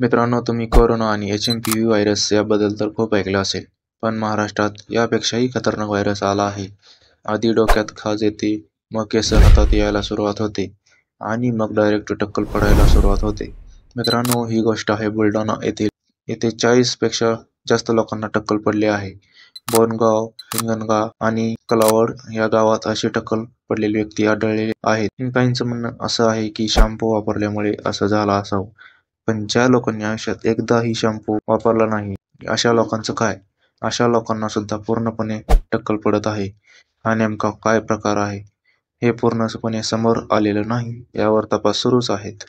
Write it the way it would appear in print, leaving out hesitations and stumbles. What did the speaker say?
मित्रांनो, तुम्ही कोरोना आणि HMPV व्हायरस याबद्दल तर खूप ऐकलं असेल, पण महाराष्ट्रात यापेक्षाही खतरनाक व्हायरस आला आहे. आधी डोक्यात खाज येते, मग केस हातात यायला सुरुवात होते आणि मग डायरेक्ट टक्कल पडायला सुरुवात होते. मित्रांनो, ही गोष्ट आहे बुलढाणा येथील. येथे 40 पेक्षा जास्त लोकांना टक्कल पडले आहे. बोनगाव, हिंगणघाट आणि कलावड या गावात अशी टक्कल पडलेली व्यक्ती आढळलेले आहेत. काहींचं म्हणणं असं आहे की शॅम्पू वापरल्यामुळे असं झालं असावं. पण ज्या लोकांनी आयुष्यात एकदाही शॅम्पू वापरला नाही, अशा लोकांचं काय? अशा लोकांना सुद्धा पूर्णपणे टक्कल पडत आहे. हा नेमका काय प्रकार आहे? हे पूर्णपणे समोर आलेलं नाही. यावर तपास सुरूच आहेत.